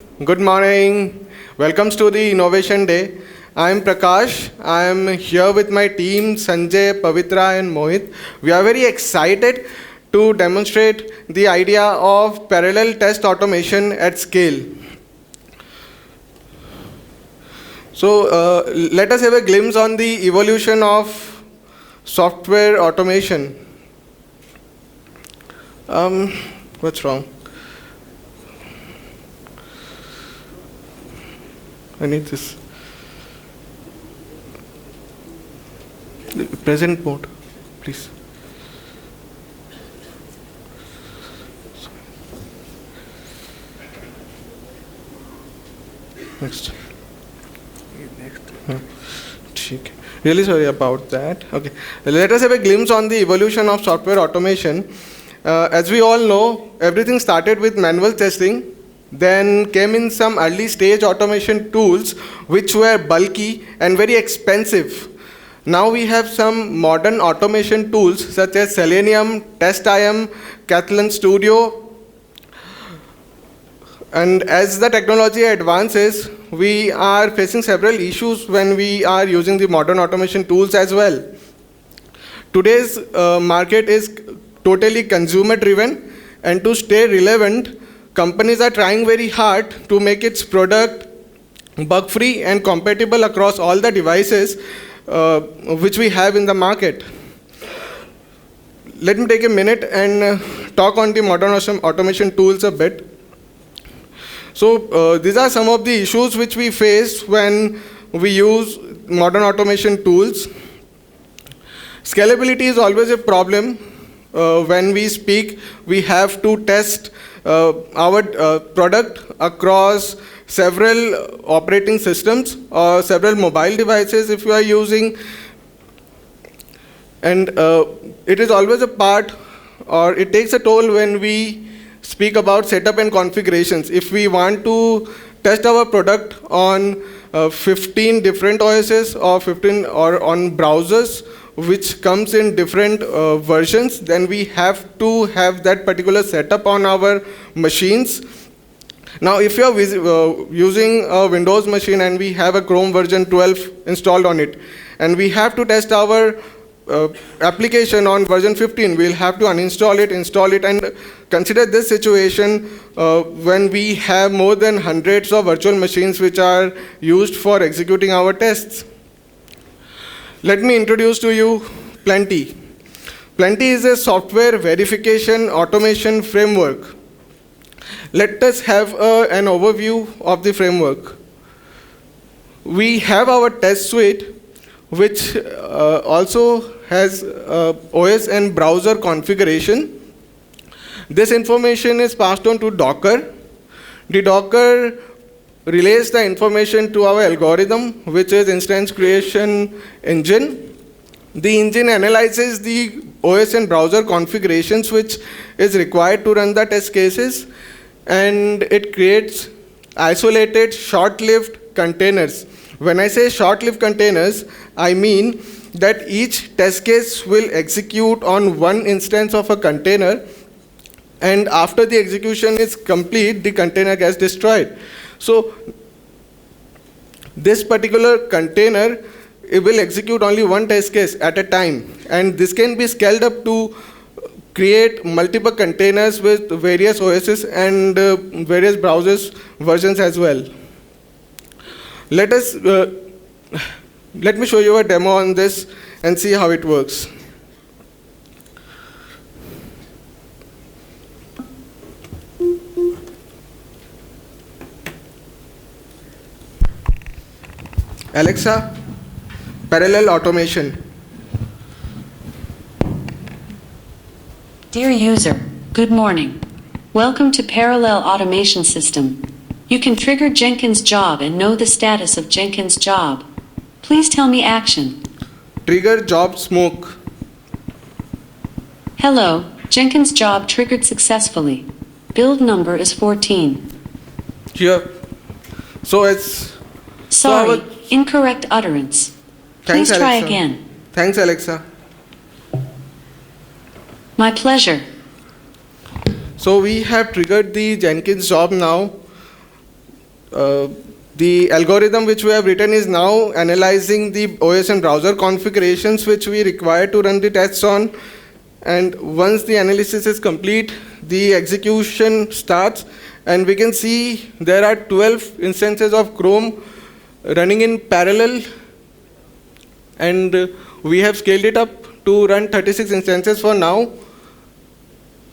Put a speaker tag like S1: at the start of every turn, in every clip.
S1: Good morning. Welcome to the Innovation Day. I am Prakash. I am here with my team Sanjay, Pavitra, and Mohit. We are very excited to demonstrate the idea of parallel test automation at scale. Let us have a glimpse on the evolution of software automation. Um, what's wrong? I need this. Present mode, please. Next. ठीक है. Really sorry about that. Okay. Let us have a glimpse on the evolution of software automation. As we all know, everything started with manual testing. Then came in some early stage automation tools which were bulky and very expensive. Now we have some modern automation tools such as Selenium, TestIM, Catalan Studio. And as the technology advances, we are facing several issues when we are using the modern automation tools as well. Today's market is totally consumer driven, and to stay relevant, companies are trying very hard to make its product bug free and compatible across all the devices which we have in the market. Let me take a minute and talk on the modern automation tools a bit. So these are some of the issues which we face when we use modern automation tools. Scalability is always a problem. When we speak, we have to test our product across several operating systems or several mobile devices if you are using. And it is always a part, or it takes a toll when we speak about setup and configurations. If we want to test our product on 15 different OSs or 15 or on browsers which comes in different versions, then we have to have that particular setup on our machines. Now if you are using a Windows machine and we have a Chrome version 12 installed on it, and we have to test our application on version 15, we'll have to uninstall it, install it, and consider this situation when we have more than hundreds of virtual machines which are used for executing our tests. Let me introduce to you Plenty. Plenty is a software verification automation framework. Let us have an overview of the framework. We have our test suite, which also has OS and browser configuration. This information is passed on to Docker. The Docker relays the information to our algorithm, which is instance creation engine. The engine analyzes the OS and browser configurations which is required to run the test cases, and it creates isolated short-lived containers. When I say short-lived containers, I mean that each test case will execute on one instance of a container, and after the execution is complete, the container gets destroyed. So this particular container, it will execute only one test case at a time, and this can be scaled up to create multiple containers with various OSs and various browsers versions as well. Let me show you a demo on this and see how it works. Alexa, parallel automation.
S2: Dear user, good morning. Welcome to Parallel Automation System. You can trigger Jenkins job and know the status of Jenkins job. Please tell me action.
S1: Trigger job smoke.
S2: Hello, Jenkins job triggered successfully. Build number is 14.
S1: Here. So it's...
S2: Sorry, incorrect utterance. Please try
S1: Alexa.
S2: again.
S1: Thanks, Alexa.
S2: My pleasure.
S1: So we have triggered the Jenkins job now. The algorithm which we have written is now analyzing the OS and browser configurations which we require to run the tests on. And once the analysis is complete, the execution starts, and we can see there are 12 instances of Chrome running in parallel, and we have scaled it up to run 36 instances for now.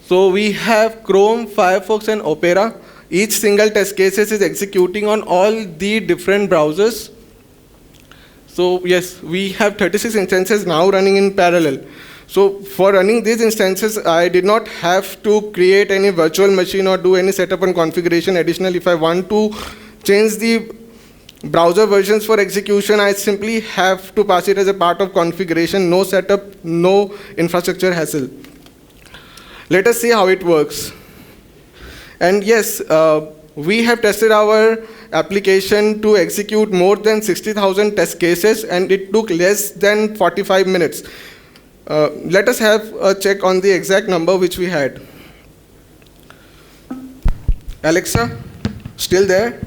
S1: So we have Chrome, Firefox, and Opera. Each single test cases is executing on all the different browsers. So yes, we have 36 instances now running in parallel. So for running these instances, I did not have to create any virtual machine or do any setup and configuration additional. If I want to change the browser versions for execution, I simply have to pass it as a part of configuration. No setup, no infrastructure hassle. Let us see how it works. And yes, we have tested our application to execute more than 60,000 test cases, and it took less than 45 minutes. Let us have a check on the exact number which we had. Alexa, still there?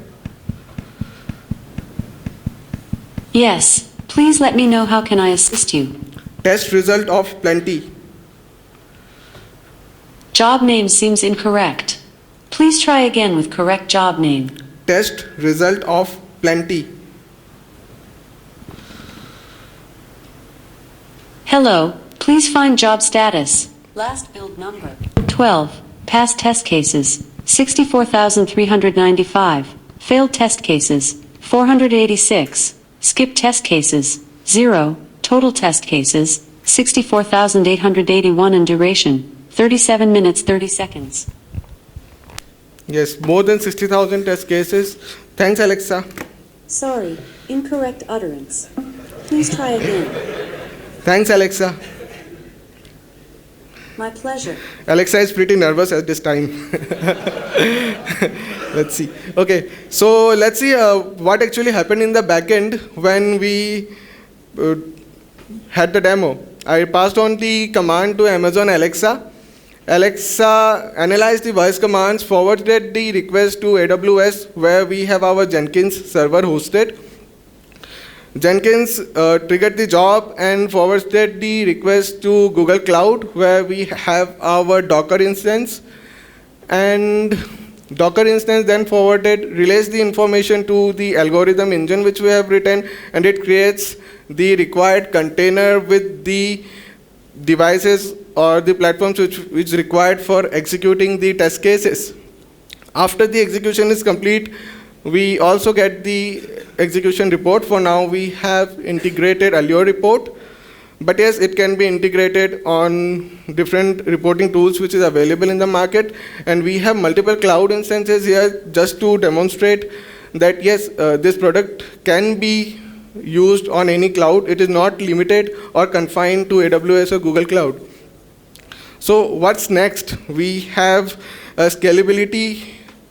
S2: Yes, please let me know how can I assist you.
S1: Test result of plenty.
S2: Job name seems incorrect. Please try again with correct job name.
S1: Test result of plenty.
S2: Hello, please find job status. Last build number 12. Past test cases 64,395. Failed test cases 486. Skip test cases 0. Total test cases 64,881 and duration 37 minutes 30 seconds.
S1: Yes, more than 60,000 test cases. Thanks, Alexa.
S2: Sorry, incorrect utterance. Please try again.
S1: Thanks, Alexa.
S2: My pleasure.
S1: Alexa is pretty nervous at this time. Let's see. Okay, so let's see what actually happened in the backend when we had the demo. I passed on the command to Amazon Alexa. Alexa analyzed the voice commands, forwarded the request to AWS where we have our Jenkins server hosted. Jenkins triggered the job and forwarded the request to Google Cloud where we have our Docker instance. And Docker instance then relays the information to the algorithm engine which we have written, and it creates the required container with the devices or the platforms which is required for executing the test cases. After the execution is complete, we also get the execution report. For now, we have integrated Allure report, but yes, it can be integrated on different reporting tools which is available in the market, and we have multiple cloud instances here just to demonstrate that yes, this product can be used on any cloud. It is not limited or confined to AWS or Google Cloud. So what's next? We have a scalability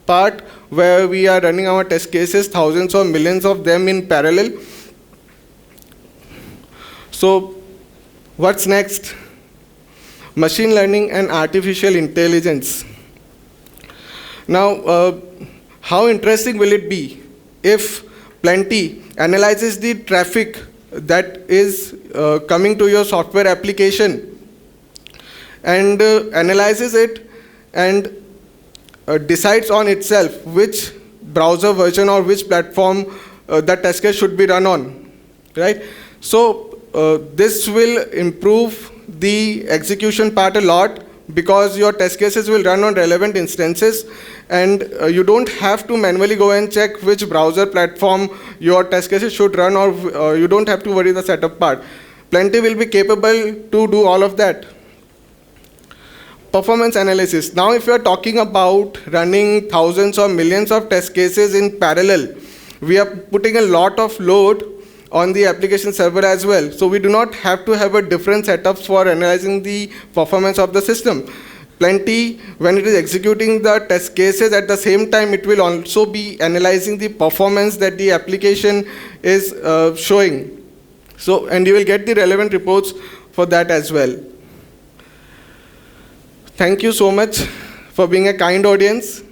S1: part where we are running our test cases, thousands or millions of them in parallel. So what's next? Machine learning and artificial intelligence. Now, how interesting will it be if Plenty analyzes the traffic that is coming to your software application and analyzes it and decides on itself which browser version or which platform that test case should be run on, right? So this will improve the execution part a lot because your test cases will run on relevant instances, and you don't have to manually go and check which browser platform your test cases should run, or you don't have to worry the setup part. Plenty will be capable to do all of that. Performance analysis. Now, if you are talking about running thousands or millions of test cases in parallel, we are putting a lot of load on the application server as well. So we do not have to have a different setup for analyzing the performance of the system. Plenty, when it is executing the test cases, at the same time it will also be analyzing the performance that the application is showing. So, and you will get the relevant reports for that as well. Thank you so much for being a kind audience.